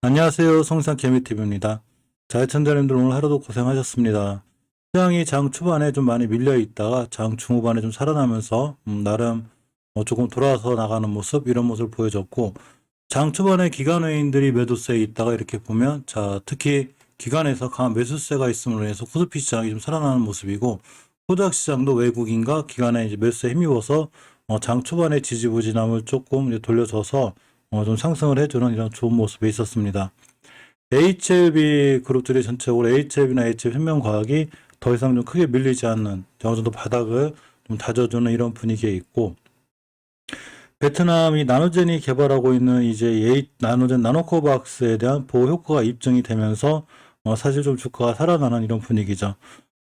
안녕하세요. 성산 개미TV입니다. 자, 시청자님들 오늘 하루도 고생하셨습니다. 시장이 장 초반에 좀 많이 밀려 있다가 장 중후반에 좀 살아나면서 나름 조금 돌아서 나가는 모습, 이런 모습을 보여줬고, 장 초반에 기관 외인들이 매도세에 있다가 이렇게 보면, 자, 특히 기관에서 강한 매수세가 있음으로 인해서 코스피 시장이 좀 살아나는 모습이고, 코스닥 시장도 외국인과 기관의 이제 매수세에 힘입어서 장 초반에 지지부진함을 조금 이제 돌려줘서 좀 상승을 해주는 이런 좋은 모습이 있었습니다. HLB 그룹들이 전체적으로 HLB나 HL생명과학이 더 이상 좀 크게 밀리지 않는 어느 정도 바닥을 좀 다져주는 이런 분위기에 있고, 베트남이 나노젠이 개발하고 있는 이제 나노젠 나노코박스에 대한 보호 효과가 입증이 되면서 사실 좀 주가가 살아나는 이런 분위기죠.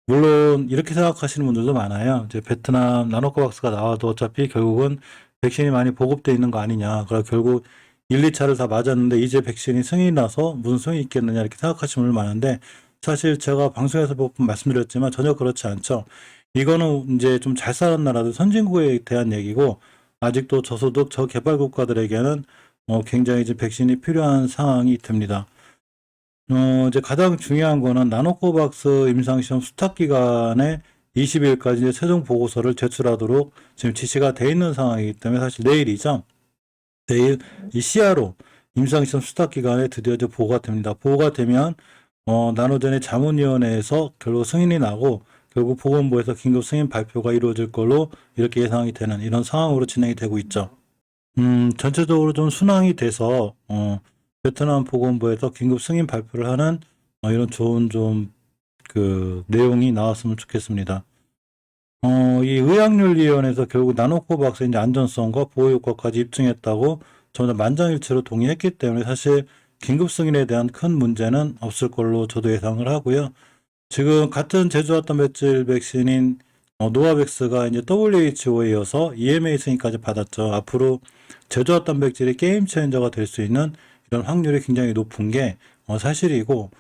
물론 이렇게 생각하시는 분들도 많아요. 이제 베트남 나노코박스가 나와도 어차피 결국은 백신이 많이 보급되어 있는 거 아니냐. 그래서 결국 1, 2차를 다 맞았는데 이제 백신이 승인이 나서 무슨 소용이 있겠느냐 이렇게 생각하시는 분들 많은데, 사실 제가 방송에서 몇 번 말씀드렸지만 전혀 그렇지 않죠. 이거는 이제 좀 잘 사는 나라들 선진국에 대한 얘기고, 아직도 저소득 저개발 국가들에게는 굉장히 이제 백신이 필요한 상황이 됩니다. 이제 가장 중요한 거는 나노코박스 임상시험 수탁 기간에 20일까지 이제 최종 보고서를 제출하도록 지금 지시가 돼 있는 상황이기 때문에, 사실 내일이죠. 내일 이 CRO 임상시험 수탁 기간에 드디어 이제 보고가 됩니다. 보고가 되면 나노젠의 자문위원회에서 결국 승인이 나고, 결국 보건부에서 긴급 승인 발표가 이루어질 걸로 이렇게 예상이 되는 이런 상황으로 진행이 되고 있죠. 전체적으로 좀 순항이 돼서 베트남 보건부에서 긴급 승인 발표를 하는 이런 좋은 좀 그 내용이 나왔으면 좋겠습니다. 이 의학윤리위원회에서 결국 나노코박스의 이제 안전성과 보호 효과까지 입증했다고 전부 만장일치로 동의했기 때문에 사실 긴급 승인에 대한 큰 문제는 없을 걸로 저도 예상을 하고요. 지금 같은 제조화 단백질 백신인 노바백스가 이제 WHO에 이어서 EMA 승인까지 받았죠. 앞으로 제조화 단백질이 게임 체인저가 될 수 있는 이런 확률이 굉장히 높은 게 사실이고,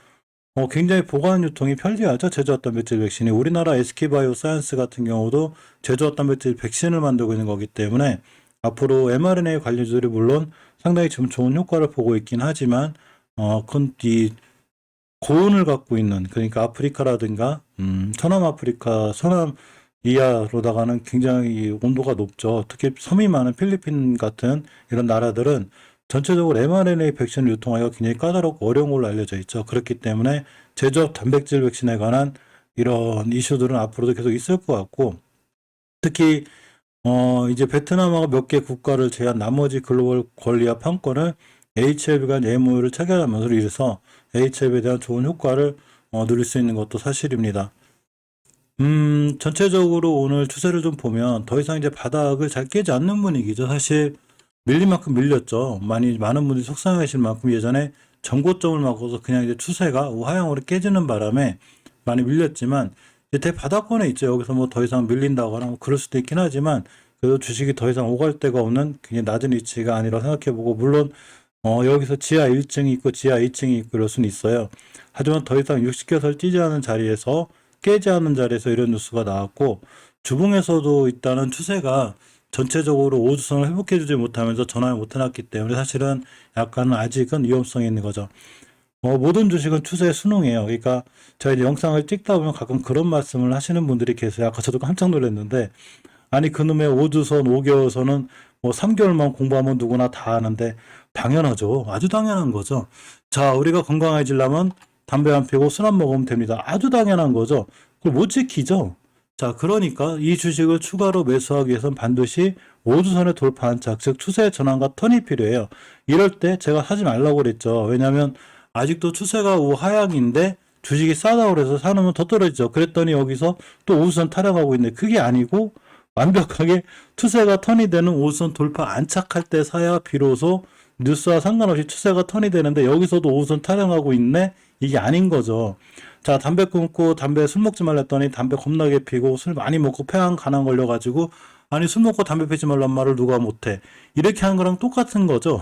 굉장히 보관 유통이 편리하죠. 제조화 단백질 백신이. 우리나라 SK바이오사이언스 같은 경우도 제조화 단백질 백신을 만들고 있는 거기 때문에 앞으로 mRNA 관리주들이 물론 상당히 지금 좋은 효과를 보고 있긴 하지만 이 고온을 갖고 있는, 그러니까 아프리카라든가 서남아프리카, 서남 이하로다가는 굉장히 온도가 높죠. 특히 섬이 많은 필리핀 같은 이런 나라들은 전체적으로 mRNA 백신을 유통하기가 굉장히 까다롭고 어려운 걸로 알려져 있죠. 그렇기 때문에 제조업 단백질 백신에 관한 이런 이슈들은 앞으로도 계속 있을 것 같고, 특히 이제 베트남하고 몇 개 국가를 제한 나머지 글로벌 권리와 판권을 HLB가 MOU를 체결하면서 이래서 HLB에 대한 좋은 효과를 누릴 수 있는 것도 사실입니다. 전체적으로 오늘 추세를 좀 보면 더 이상 이제 바닥을 잘 깨지 않는 분위기죠. 사실 밀린 만큼 밀렸죠. 많은 분들이 속상하실 만큼 예전에 전고점을 맞고서 그냥 이제 추세가 우하향으로 깨지는 바람에 많이 밀렸지만, 이제 대바닥권에 있죠. 여기서 뭐 더 이상 밀린다거나 뭐 그럴 수도 있긴 하지만, 그래도 주식이 더 이상 오갈 데가 없는 굉장히 낮은 위치가 아니라 생각해보고, 물론 여기서 지하 1층이 있고 지하 2층이 있고 그럴 수는 있어요. 하지만 더 이상 60개설 뛰지 않은 자리에서, 깨지 않는 자리에서 이런 뉴스가 나왔고, 주봉에서도 있다는 추세가 전체적으로 5주선을 회복해주지 못하면서 전환을 못해놨기 때문에 사실은 약간 아직은 위험성이 있는 거죠. 모든 주식은 추세에 순응해요. 그러니까 제가 이제 영상을 찍다 보면 가끔 그런 말씀을 하시는 분들이 계세요. 아까 저도 깜짝 놀랐는데, 아니 그놈의 5주선, 5개월선은 뭐 3개월만 공부하면 누구나 다 아는데, 당연하죠. 아주 당연한 거죠. 자, 우리가 건강해지려면 담배 안 피고 술 안 먹으면 됩니다. 아주 당연한 거죠. 그걸 못 지키죠. 자, 그러니까 이 주식을 추가로 매수하기 위해서는 반드시 5주선에 돌파한 짝, 즉 추세의 전환과 턴이 필요해요. 이럴 때 제가 사지 말라고 그랬죠. 왜냐하면 아직도 추세가 우하향인데 주식이 싸다고 그래서 사놓으면 더 떨어지죠. 그랬더니 여기서 또 5주선 타령하고 있는데, 그게 아니고 완벽하게 추세가 턴이 되는 5주선 돌파 안착할 때 사야 비로소 뉴스와 상관없이 추세가 턴이 되는데, 여기서도 5주선 타령하고 있네? 이게 아닌 거죠. 자, 담배 끊고 술 먹지 말랬더니 담배 겁나게 피고 술 많이 먹고 폐암 간암 걸려가지고, 아니 술 먹고 담배 피지 말란 말을 누가 못해. 이렇게 한 거랑 똑같은 거죠.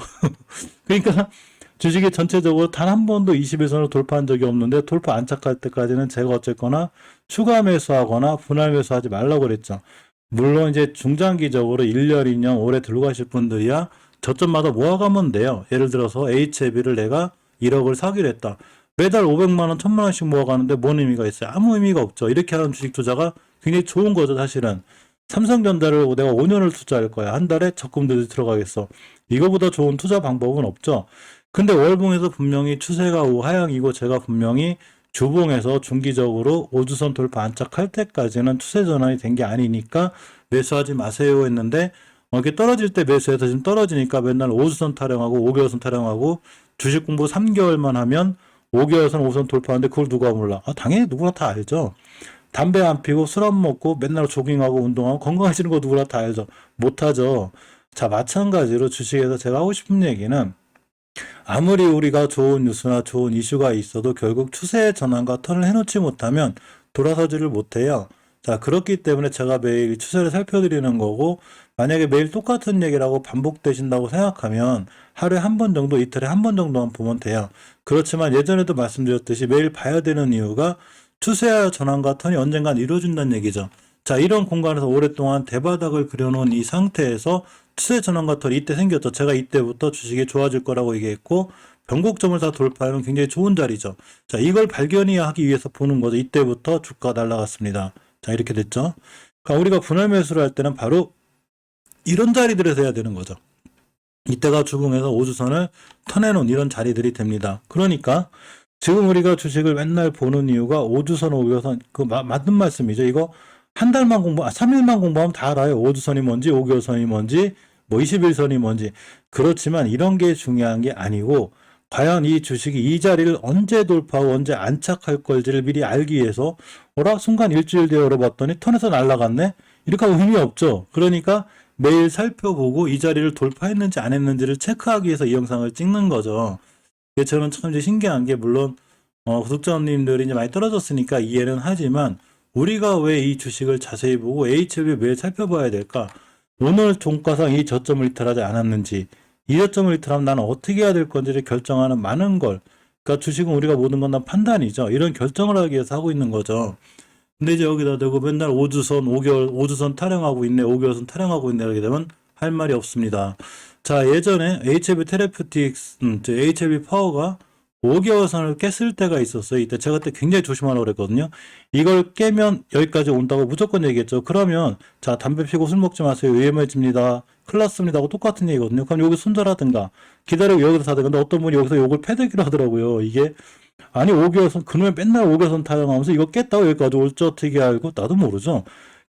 그러니까 주식이 전체적으로 단 한 번도 21선을 돌파한 적이 없는데, 돌파 안착할 때까지는 제가 어쨌거나 추가 매수하거나 분할 매수하지 말라고 그랬죠. 물론 이제 중장기적으로 1년, 2년 오래 들고 가실 분들이야 저점마다 모아가면 돼요. 예를 들어서 HLB를 내가 1억을 사기로 했다. 매달 500만 원, 1000만 원씩 모아가는데 뭔 의미가 있어요? 아무 의미가 없죠. 이렇게 하는 주식 투자가 굉장히 좋은 거죠, 사실은. 삼성전자를 내가 5년을 투자할 거야. 한 달에 적금들이 들어가겠어. 이거보다 좋은 투자 방법은 없죠. 근데 월봉에서 분명히 추세가 하향이고 제가 분명히 주봉에서 중기적으로 5주선 돌파 안착할 때까지는 추세 전환이 된 게 아니니까 매수하지 마세요 했는데 이렇게 떨어질 때 매수해서 지금 떨어지니까 맨날 5주선 타령하고 5개월선 타령하고 주식 공부 3개월만 하면 5개월선 5선 돌파하는데 그걸 누가 몰라? 당연히 누구나 다 알죠. 담배 안 피고 술 안 먹고 맨날 조깅하고 운동하고 건강해지는 거 누구나 다 알죠. 못하죠. 자, 마찬가지로 주식에서 제가 하고 싶은 얘기는 아무리 우리가 좋은 뉴스나 좋은 이슈가 있어도 결국 추세의 전환과 턴을 해놓지 못하면 돌아서지를 못해요. 자, 그렇기 때문에 제가 매일 추세를 살펴드리는 거고, 만약에 매일 똑같은 얘기라고 반복되신다고 생각하면 하루에 한 번 정도, 이틀에 한 번 정도만 보면 돼요. 그렇지만 예전에도 말씀드렸듯이 매일 봐야 되는 이유가 추세와 전환과 턴이 언젠간 이루어진다는 얘기죠. 자, 이런 공간에서 오랫동안 대바닥을 그려놓은 이 상태에서 추세 전환과 턴이 이때 생겼죠. 제가 이때부터 주식이 좋아질 거라고 얘기했고 변곡점을 다 돌파하면 굉장히 좋은 자리죠. 자, 이걸 발견하기 위해서 보는 거죠. 이때부터 주가 날라갔습니다. 자, 이렇게 됐죠. 그러니까 우리가 분할 매수를 할 때는 바로 이런 자리들에서 해야 되는 거죠. 이때가 주봉에서 5주선을 턴해놓은 이런 자리들이 됩니다. 그러니까 지금 우리가 주식을 맨날 보는 이유가 5주선, 5개월선, 맞는 말씀이죠. 이거 한 달만 3일만 공부하면 다 알아요. 5주선이 뭔지, 5개월선이 뭔지, 21선이 뭔지. 그렇지만 이런 게 중요한 게 아니고, 과연 이 주식이 이 자리를 언제 돌파하고 언제 안착할 걸지를 미리 알기 위해서, 순간 일주일 뒤에 열어봤더니 턴에서 날아갔네? 이렇게 하면 의미 없죠. 그러니까 매일 살펴보고 이 자리를 돌파했는지 안 했는지를 체크하기 위해서 이 영상을 찍는 거죠. 이게 저는 참 이제 신기한 게, 물론 구독자님들이 이제 많이 떨어졌으니까 이해는 하지만 우리가 왜 이 주식을 자세히 보고 HLB 매일 살펴봐야 될까? 오늘 종가상 이 저점을 이탈하지 않았는지, 이 저점을 이탈하면 나는 어떻게 해야 될 건지를 결정하는 많은 걸, 그러니까 주식은 우리가 모든 건 다 판단이죠. 이런 결정을 하기 위해서 하고 있는 거죠. 근데 이제 여기다 대고 맨날 5주선, 5주선 타령하고 있네, 5개월선 타령하고 있네, 이렇게 되면 할 말이 없습니다. 자, 예전에 HLB 테라퓨틱스, HLB 파워가 5개월선을 깼을 때가 있었어요. 이때 제가 그때 굉장히 조심하라고 그랬거든요. 이걸 깨면 여기까지 온다고 무조건 얘기했죠. 그러면 자, 담배 피고 술 먹지 마세요. 위험해집니다. 큰일 났습니다 하고 똑같은 얘기거든요. 그럼 여기 손절하든가 기다리고 여기서 사든가. 근데 어떤 분이 여기서 욕을 패대기로 하더라고요. 이게 아니 5개월선, 그놈의 맨날 5개월선 타령하면서 이거 깼다고 여기까지 올지 어떻게 알고, 나도 모르죠.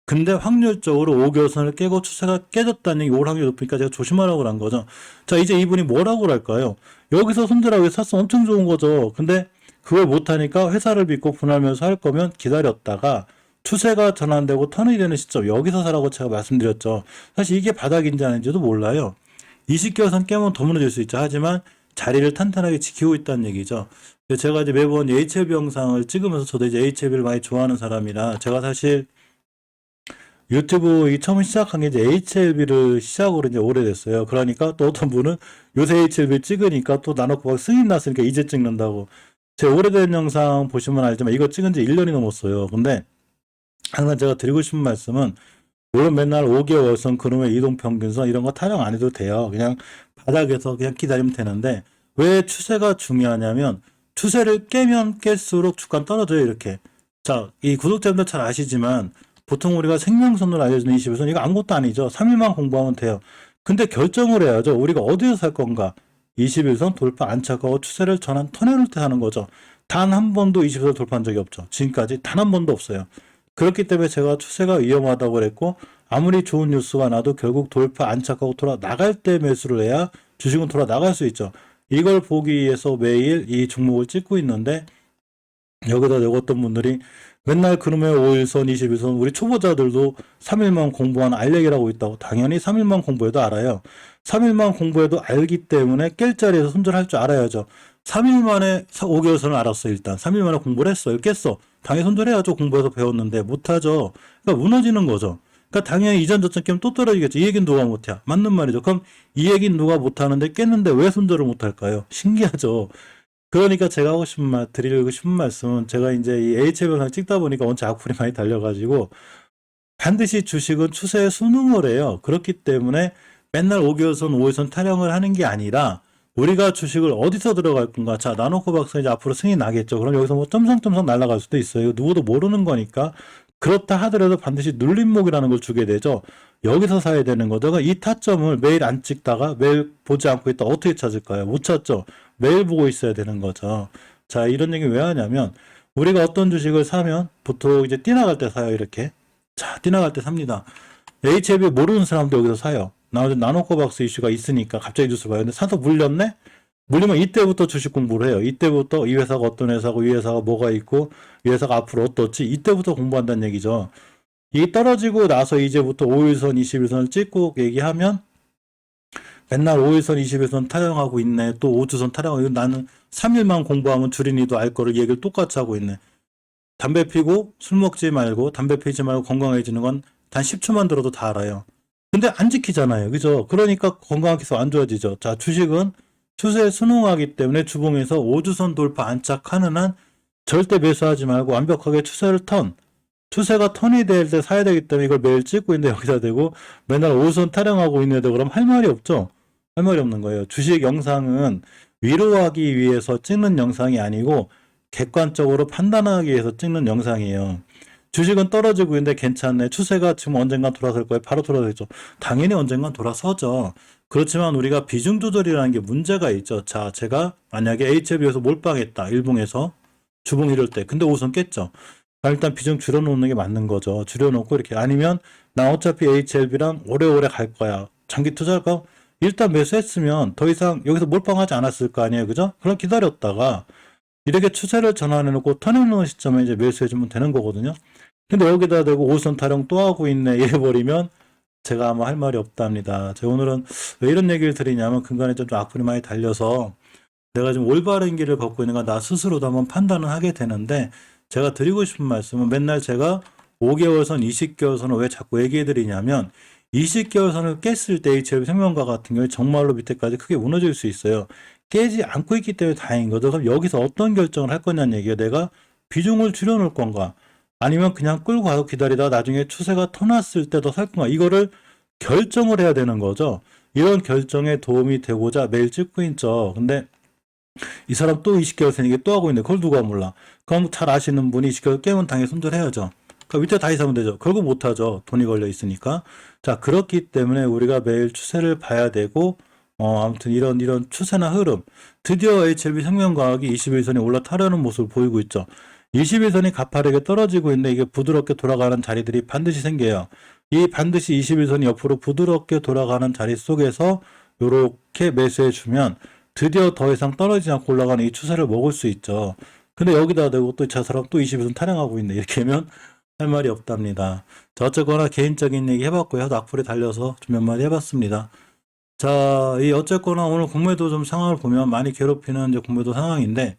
근데 확률적으로 5개월선을 깨고 추세가 깨졌다는 얘기, 올 확률이 높으니까 제가 조심하라고 한 거죠. 자, 이제 이분이 뭐라고 할까요? 여기서 손절하고 샀으면 엄청 좋은 거죠. 근데 그걸 못하니까 회사를 믿고 분할면서 할 거면 기다렸다가 추세가 전환되고 턴이 되는 시점, 여기서 사라고 제가 말씀드렸죠. 사실 이게 바닥인지 아닌지도 몰라요. 20개월선 깨면 더 무너질 수 있죠. 하지만 자리를 탄탄하게 지키고 있다는 얘기죠. 제가 이제 매번 HLB 영상을 찍으면서, 저도 이제 HLB를 많이 좋아하는 사람이라, 제가 사실 유튜브 처음 시작한 게 이제 HLB를 시작으로 이제 오래됐어요. 그러니까 또 어떤 분은 요새 HLB 찍으니까 또 나놓고 막 승인 났으니까 이제 찍는다고. 제 오래된 영상 보시면 알지만 이거 찍은 지 1년이 넘었어요. 근데 항상 제가 드리고 싶은 말씀은, 물론 맨날 5개월선, 그놈의 이동평균선 이런 거 타령 안 해도 돼요. 그냥 바닥에서 그냥 기다리면 되는데, 왜 추세가 중요하냐면 추세를 깨면 깰수록 주가는 떨어져요. 이렇게. 자, 이 구독자분들 잘 아시지만 보통 우리가 생명선으로 알려주는 21선, 이거 아무것도 아니죠. 3일만 공부하면 돼요. 근데 결정을 해야죠. 우리가 어디서 살 건가? 21선 돌파 안착하고 추세를 전환 턴해놓을 때 하는 거죠. 단 한 번도 21선 돌파한 적이 없죠. 지금까지 단 한 번도 없어요. 그렇기 때문에 제가 추세가 위험하다고 그랬고, 아무리 좋은 뉴스가 나도 결국 돌파 안착하고 돌아 나갈 때 매수를 해야 주식은 돌아 나갈 수 있죠. 이걸 보기 위해서 매일 이 종목을 찍고 있는데, 여기다 어떤 분들이 맨날 그놈의 5일선, 21선, 우리 초보자들도 3일만 공부한 알얘기라고 있다고. 당연히 3일만 공부해도 알아요. 3일만 공부해도 알기 때문에 깰 자리에서 손절할 줄 알아야죠. 3일 만에 5개월선을 알았어. 일단 3일 만에 공부를 했어요. 깼어. 당연히 손절해야죠. 공부해서 배웠는데 못하죠. 그러니까 무너지는 거죠. 그러니까 당연히 이전 저점 깨면 또 떨어지겠죠. 이 얘기는 누가 못해? 맞는 말이죠. 그럼 이 얘기는 누가 못하는데 깼는데 왜 손절을 못할까요? 신기하죠. 그러니까 제가 드리고 싶은 말씀은, 제가 이제 이 HLB 영상 찍다 보니까 원체 악플이 많이 달려가지고, 반드시 주식은 추세에 순응을 해요. 그렇기 때문에 맨날 5개월선, 5일선 타령을 하는 게 아니라 우리가 주식을 어디서 들어갈 건가? 자, 나노코박스 이제 앞으로 승인이 나겠죠. 그럼 여기서 뭐 점성점성 날아갈 수도 있어요. 누구도 모르는 거니까. 그렇다 하더라도 반드시 눌림목이라는 걸 주게 되죠. 여기서 사야 되는 거죠. 이 타점을 매일 안 찍다가 매일 보지 않고 있다 어떻게 찾을까요? 못 찾죠. 매일 보고 있어야 되는 거죠. 자, 이런 얘기 왜 하냐면 우리가 어떤 주식을 사면 보통 이제 뛰나갈 때 사요. 이렇게. 자, 뛰나갈 때 삽니다. HLB 모르는 사람도 여기서 사요. 나노코박스 이슈가 있으니까 갑자기 뉴스를 봐요. 근데 사서 물렸네? 물리면 이때부터 주식 공부를 해요. 이때부터 이 회사가 어떤 회사고 이 회사가 뭐가 있고 이 회사가 앞으로 어떻지? 이때부터 공부한다는 얘기죠. 이 떨어지고 나서 이제부터 5일선, 21선을 찍고 얘기하면 맨날 5일선, 21선 타령하고 있네. 또 5주선 타령하고 나는 3일만 공부하면 주린이도 알 거를 얘기를 똑같이 하고 있네. 담배 피고 술 먹지 말고 담배 피지 말고 건강해지는 건 단 10초만 들어도 다 알아요. 근데 안 지키잖아요. 그죠? 그러니까 건강이 계속 안 좋아지죠. 자, 주식은 추세에 순응하기 때문에 주봉에서 5주선 돌파 안착하는 한 절대 매수하지 말고 완벽하게 추세를 추세가 턴이 될 때 사야 되기 때문에 이걸 매일 찍고 있는데 여기다 대고 맨날 5선 타령하고 있는데 그럼 할 말이 없죠? 할 말이 없는 거예요. 주식 영상은 위로하기 위해서 찍는 영상이 아니고 객관적으로 판단하기 위해서 찍는 영상이에요. 주식은 떨어지고 있는데 괜찮네. 추세가 지금 언젠간 돌아설 거예요. 바로 돌아서죠. 당연히 언젠간 돌아서죠. 그렇지만 우리가 비중 조절이라는 게 문제가 있죠. 자, 제가 만약에 HLB에서 몰빵했다. 일봉에서 주봉 이럴 때. 근데 5선 깼죠. 그럼 일단 비중 줄여놓는 게 맞는 거죠. 줄여놓고 이렇게. 아니면 나 어차피 HLB랑 오래오래 갈 거야. 장기 투자할까? 일단 매수했으면 더 이상 여기서 몰빵하지 않았을 거 아니에요. 그죠? 그럼 기다렸다가 이렇게 추세를 전환해놓고 턴해놓은 시점에 이제 매수해주면 되는 거거든요. 근데 여기다 대고 5선 타령 또 하고 있네 이래버리면 제가 아마 할 말이 없답니다. 제가 오늘은 왜 이런 얘기를 드리냐면 근간에 좀 악플이 많이 달려서 내가 지금 올바른 길을 걷고 있는가 나 스스로도 한번 판단을 하게 되는데 제가 드리고 싶은 말씀은 맨날 제가 5개월선, 20개월선을 왜 자꾸 얘기해 드리냐면 20개월선을 깼을 때 HLB 생명과 같은 경우에 정말로 밑에까지 크게 무너질 수 있어요. 깨지 않고 있기 때문에 다행인 거죠. 그럼 여기서 어떤 결정을 할 거냐는 얘기예요. 내가 비중을 줄여놓을 건가? 아니면 그냥 끌고 가서 기다리다가 나중에 추세가 터났을 때 더 살 건가? 이거를 결정을 해야 되는 거죠. 이런 결정에 도움이 되고자 매일 찍고 있죠. 근데 이 사람 또 20개월 새니까 또 하고 있는데 그걸 누가 몰라. 그럼 잘 아시는 분이 20개월 깨면 당연히 손절해야죠. 그 밑에 다 이사면 되죠. 결국 못하죠. 돈이 걸려 있으니까. 자, 그렇기 때문에 우리가 매일 추세를 봐야 되고 아무튼 이런 추세나 흐름. 드디어 HLB 생명과학이 21선이 올라타려는 모습을 보이고 있죠. 21선이 가파르게 떨어지고 있는데 이게 부드럽게 돌아가는 자리들이 반드시 생겨요. 이 반드시 21선이 옆으로 부드럽게 돌아가는 자리 속에서 이렇게 매수해주면 드디어 더 이상 떨어지지 않고 올라가는 이 추세를 먹을 수 있죠. 근데 여기다 대고 또 저 사람 또 21선 타령하고 있네. 이렇게 하면 할 말이 없답니다. 자, 어쨌거나 개인적인 얘기 해봤고요. 악플에 달려서 좀 몇 마디 해봤습니다. 자, 이 어쨌거나 오늘 공매도 좀 상황을 보면 많이 괴롭히는 이제 공매도 상황인데,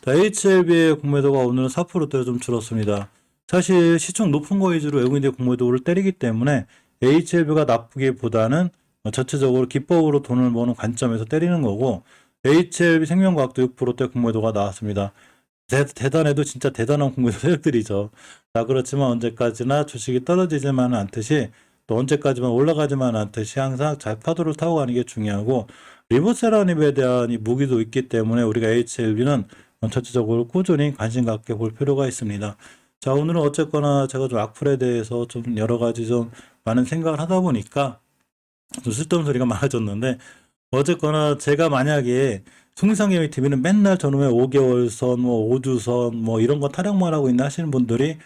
자, HLB의 공매도가 오늘은 4%대로 좀 줄었습니다. 사실 시총 높은 거 위주로 외국인들 공매도를 때리기 때문에 HLB가 나쁘기보다는 전체적으로 기법으로 돈을 버는 관점에서 때리는 거고, HLB 생명과학도 6%대 공매도가 나왔습니다. 대단해도 진짜 대단한 공매도 세력들이죠. 자, 그렇지만 언제까지나 주식이 떨어지지만은 않듯이 또 언제까지만 올라가지만 않듯이 항상 잘 파도를 타고 가는 게 중요하고 리버세라님에 대한 이 무기도 있기 때문에 우리가 HLB는 전체적으로 꾸준히 관심 갖게 볼 필요가 있습니다. 자, 오늘은 어쨌거나 제가 좀 악플에 대해서 좀 여러 가지 좀 많은 생각을 하다 보니까 좀 쓸데없는 소리가 많아졌는데 어쨌거나 제가 만약에 송상계미 TV는 맨날 저놈의 5개월선, 뭐 5주선, 뭐 이런 거 타령만 하고 있나 하시는 분들이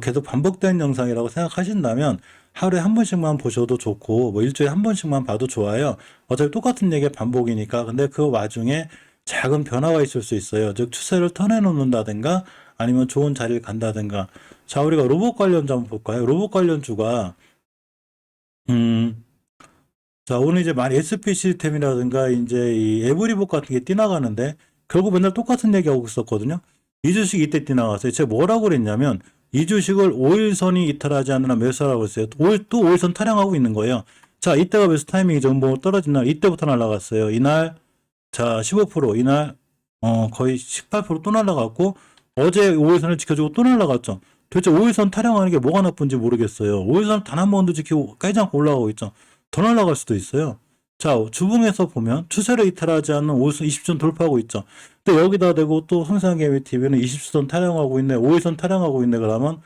계속 반복되는 영상이라고 생각하신다면 하루에 한 번씩만 보셔도 좋고 뭐 일주일에 한 번씩만 봐도 좋아요. 어차피 똑같은 얘기의 반복이니까. 근데 그 와중에 작은 변화가 있을 수 있어요. 즉 추세를 턴해놓는다든가 아니면 좋은 자리를 간다든가. 자, 우리가 로봇 관련주 한번 볼까요? 로봇 관련주가 자, 오늘 이제 많이 SP 시스템이라든가 이제 이 에브리봇 같은 게 뛰나가는데 결국 맨날 똑같은 얘기하고 있었거든요. 이 주식 이때 뛰나갔어요. 제가 뭐라고 그랬냐면 이 주식을 5일선이 이탈하지 않는 한 매수하라고 했어요. 또 5일선 타령하고 있는 거예요. 자, 이때가 매수 타이밍이죠. 뭐 떨어진 날 이때부터 날아갔어요. 이날 자 15% 이날 거의 18%또 날아갔고 어제 5일선을 지켜주고 또 날아갔죠. 도대체 5일선 타령하는 게 뭐가 나쁜지 모르겠어요. 5일선 단 한 번도 지키고 깨지 않고 올라가고 있죠. 더 날아갈 수도 있어요. 자, 주봉에서 보면 추세를 이탈하지 않는 5일선 20선 돌파하고 있죠. 근데 여기다 대고 또 손상개미TV는 20선 타령하고 있네, 5일선 타령하고 있네. 그러면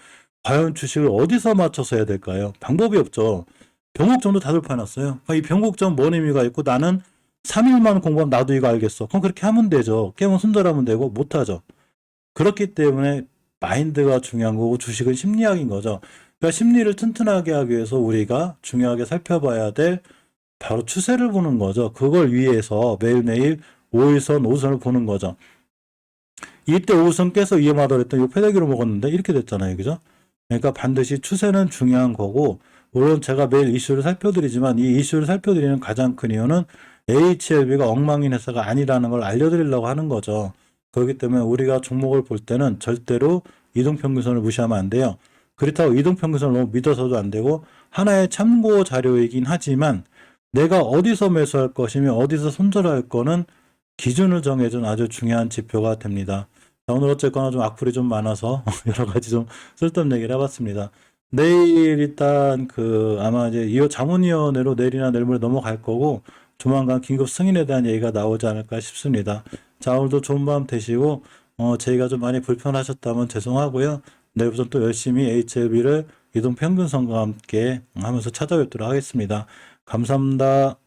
과연 주식을 어디서 맞춰서 해야 될까요? 방법이 없죠. 변곡점도 다 돌파해놨어요. 그러니까 이 변곡점 뭔 의미가 있고, 나는 3일만 공부하면 나도 이거 알겠어. 그럼 그렇게 하면 되죠. 게임은 손절하면 되고 못하죠. 그렇기 때문에 마인드가 중요한 거고, 주식은 심리학인 거죠. 그러니까 심리를 튼튼하게 하기 위해서 우리가 중요하게 살펴봐야 될 바로 추세를 보는 거죠. 그걸 위해서 매일매일 5일선, 5선을 보는 거죠. 이때 5선 깨서 위험하다고 했더니 이 패대기로 먹었는데 이렇게 됐잖아요. 그죠? 그러니까 반드시 추세는 중요한 거고, 물론 제가 매일 이슈를 살펴드리지만 이 이슈를 살펴드리는 가장 큰 이유는 HLB가 엉망인 회사가 아니라는 걸 알려드리려고 하는 거죠. 그렇기 때문에 우리가 종목을 볼 때는 절대로 이동평균선을 무시하면 안 돼요. 그렇다고 이동평균선을 너무 믿어서도 안 되고, 하나의 참고 자료이긴 하지만 내가 어디서 매수할 것이며 어디서 손절할 거는 기준을 정해준 아주 중요한 지표가 됩니다. 자, 오늘 어쨌거나 좀 악플이 좀 많아서 여러 가지 좀 쓸데없는 얘기를 해봤습니다. 내일 일단 아마 이제 자문위원회로 내일이나 내일 모레 넘어갈 거고, 조만간 긴급 승인에 대한 얘기가 나오지 않을까 싶습니다. 자, 오늘도 좋은 밤 되시고, 저희가 좀 많이 불편하셨다면 죄송하고요. 내일부터 또 열심히 HLB를 이동평균선과 함께 하면서 찾아뵙도록 하겠습니다. 감사합니다.